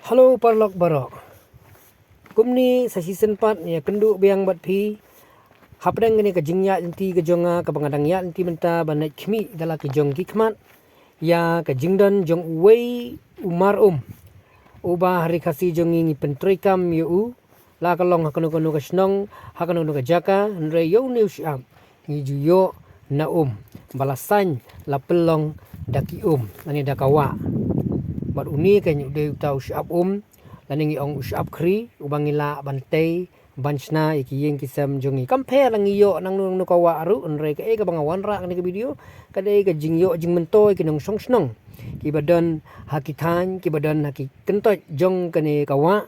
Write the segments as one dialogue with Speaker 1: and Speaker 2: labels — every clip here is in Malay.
Speaker 1: Halo Parlok Barok. Kumni sa season 4 ya kendu biang bat pi. Hapdang ni ka jingya inti ka jonga ka bangadang ya inti menta banai khmi dala ki jong ki khmat. Ya ka jingdan jong wei umar Uba hari kasi jongi ni pentrikam yu la ka long hakanu kanu ka snong hakanu ka jaka ndre yo ni usyam. Ni juyo na balasan la pelong daki ani dakawa. Bat uni kan de tau syap laningi ong syap kri ubangila bantay banchna iki yeng kisam jongi kampe langi yo nang nung kawa aru unre ka ka bangawan ra ni ka video kadai ka jingyo jing mentoy kinong song snong ki badan hakitan ki badan haki kentoy jong kani kawa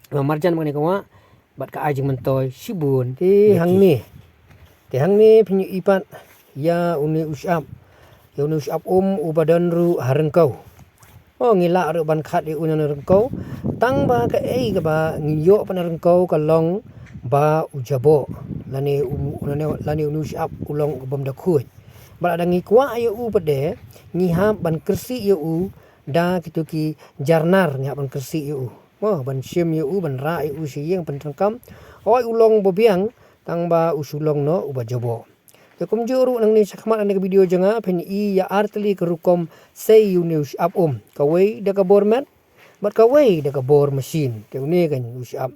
Speaker 1: marjan kani kawa bat ka ajing mentoy sibun ti hang ni pinyu ipat ya uni usyap ya uni usyap ubadan ru harengkau. Oh ngila ru ban khat di unan rengkau tang ba ka ka ba ngiyo pan rengkau ka long ba ujabo lani lani unusyap ulong bom da khuj ba da ngi kwa ayo pade ngi ha ban kersi yo da kitu ki jarnar nya ban kersi yo oh ban sim yo ban ra yo siyeng pan tangkam oi ulong bobiang tang ba usulong no uba jabo. Kum juru nang ni sakmat ni video janga pen ya artli kerukom say news up kawai da ka bormat bat kawai da ka bor mesin ke ni kan news up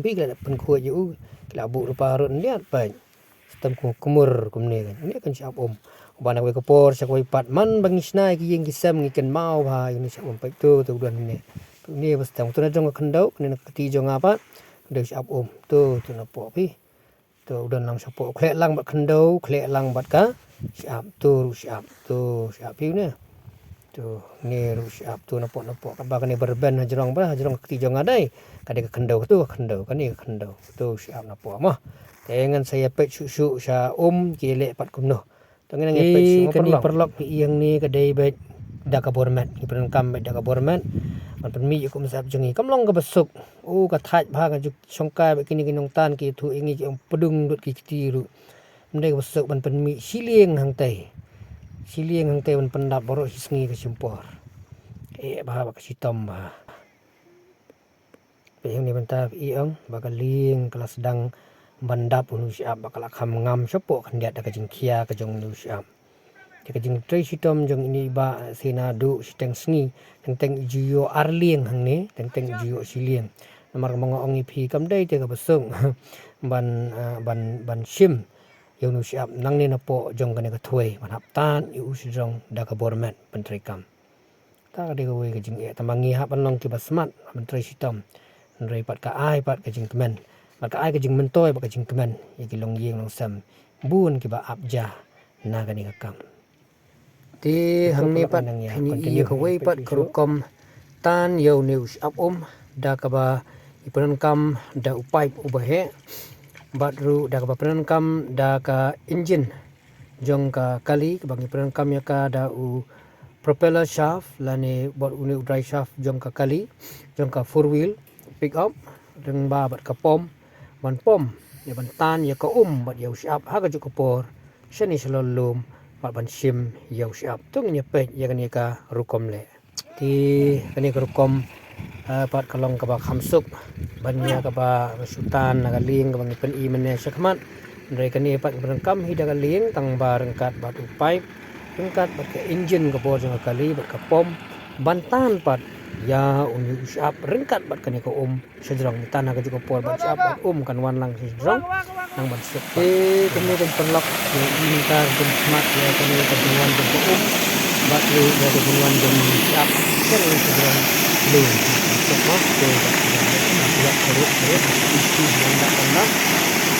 Speaker 1: pi kala pen khu ju kala bu rupa ron liat pa sistem kumur kum ni kan ni kan siap bana ka por sakwai pat man bangisna ki yeng kisam ngi ken mau ha ini siap pa tu dan ni bas tang tu na jong khandau ni na ti jong apa de siap tu na po pi tu dan lang sapo klek lang bat khandau klek lang bat ka siap tu siap pi ne tu ni ru siap tu napok ka ba ni berben hajrong keti jong adai kade ka khandau kan ni khandau tu siap napok mah tengan saya pet susu sa kile pat kumno tengan ngi pet semua perlok pi yang ni kade bet da ka bormat ni perenkam bet da ka bormat man penmi yu kum sap jongi kamlong ka besuk ka thaj bha ka songkai bet kini kinong tan ki thu ingi ki pedung dut ki tiru mendai ka besuk man penmi silieng hang tai man pendap borok hisngi ke simpor bah ka sitom bah pe ni benta iong bakal ling kelas sedang bandap unu siap bakal akham ngam sopo kan dia ka jingkia ka jong nu siap ka jing trei sitom jong ini ba sina du siteng sngi teng juyo arlieng hang ni teng juyo silieng namar mongong ipi kam dai te ka besung ban sim yang nu siap nang ni napo jong kane ka thoi man haptan yu jong da ka bormat pentrikam ta ka de ka we ka jing tamangi ha pan long ki basmat pentrei sitom nrei pat ka ai pat ka jing kemen pat ka ai ka jing mentoy pat ka jing kemen ye ki long yeng long sam bun ki ba abja na ka ni ka kam ti hang ni pat ni ka we pat kerukom tan yo news up da ka ba iperenkam da upai ubahe batru da ka perenkam da ka engine jong ka kali bang perenkam ya ka da propeller shaft lani bot uni dry shaft jong ka kali jong ka four wheel pick up deng ba bat ka pom ya ban tan ya ka bat ya siap ha ka ju por shani shalom ban sim ya siap tung nya pe ya kan ka rukom le ti kan ka rukom pat kalong ka ba khamsuk banya ka ba sultan na galing ka bang pen i mene sakmat ndre kan pat berengkam hida galing tang ba rengkat bat upai rengkat bat ka engine ka bo jong kali bat ka pom bantan pat ya uni usap rengkat bat kan ka sejrong tanah ka juga por bat siap bat kan wan lang sejrong nang bat suk kami kan perlok ini ka jeng smart ya kami ka wan jeng ka bat lu ya ka wan jeng siap kan sejrong lu semua tu ya terus isi yang tak pernah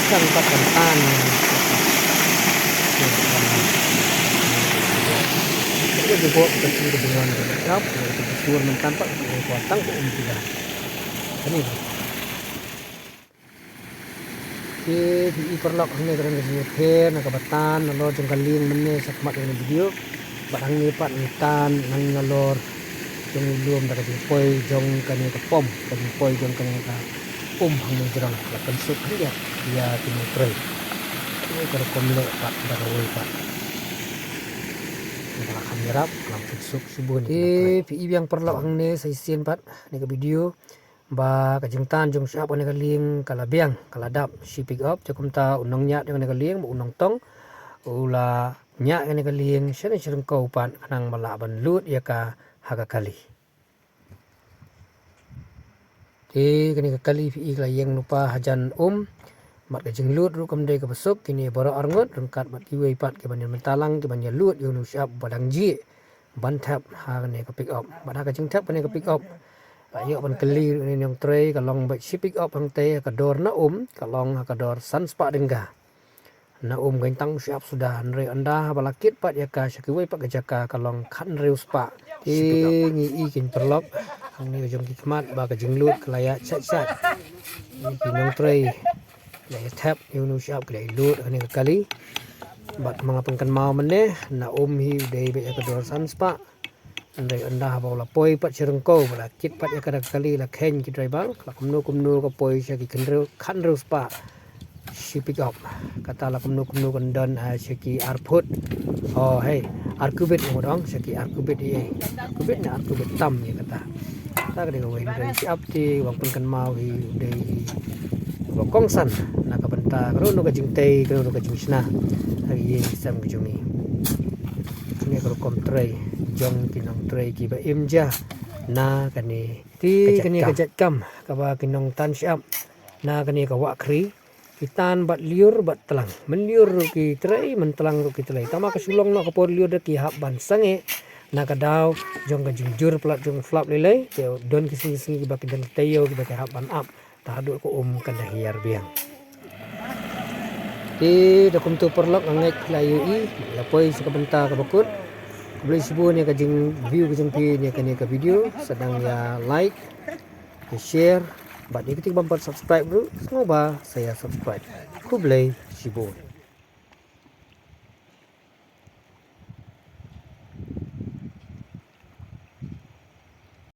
Speaker 1: kan pakan itu juga kecil dengan siap suur mentampak kuatang ke tidak ini di perlok ini keren kesini pen nakabatan nalor jengkaling mene sakmat dengan video barang ni pat nitan nang nalor jong luom da ka poi jong kan ka pom kan poi jong kan ka hang jerang la kan sut dia ya tinu trei ini ka kom le pat da ka wei pat Bala kamerap lam fiksuk subun ni pi yang perlok hang ne sai sien pat ni ka video ba ka jingtan jong syap ne ka ling kala biang kala dap si pick up jakum ta unong nya dengan ka ling unong tong ula nya ne ka ling sene sireng kau pan kanang mala ban lut ya ka haga kali kani ka kali pi la yang lupa hajan mat ka jing lut ru kam dei ka besuk kini boro arngot rengkat mat kiwei pat ke ban mentalang ke ban lut yu nu syap badang ji ban tap ha ne ka pick up ban ha ka jing tap ne ka pick up ayo ban keli ni yang trei ka long ba si pick up hang te ka dor na ka long ka dor san spa dengga na gain tang syap sudah nre anda balakit pat ya ka syakiwei pat ka jaka ka long khan reu spa ngi i kin perlok hang ni jong kikmat ba ka jing lut kelaya chat ni kinong trei ya tap yu nu syap klei lut ani ka kali bat mangapangkan mau meneh na hi dei be ka dor san spa andai anda ba la poi pat sirengko bala kit pat ya ka kali la khen ki driver la kumno ka poi sya ki khan reu spa si pick up kata la kumno kan don ha syaki arput oh hey arkubit mo dong syaki arkubit na arkubit tam ya kata ta ka de wei dari siap ti wang pun kan mau hi dei kong san nak benta karo no ka jingtei karo no ka jingsna hari ye sam ka jungi ni karo kom tray jong kinong tray ki ba imja na kani ti kani ka jat kam ka ba kinong tan siap na kani ka wa khri kitan bat liur bat telang menliur ki tray mentelang ki tray tama ka sulong no ka por liur de ki hab ban sange na ka daw jong ka jingjur plat jong flap lele don ki sing ki ba ki dan tayo ki ba hab ban up tado ko kan hiar biang dakum tu perlok angek layu i lapoi sekabenta ka bakut boleh sibu ni ka jing view ka jing pi ni ka video sedang ya like share bat ni ketik bumper subscribe bro semoga saya subscribe ku boleh sibu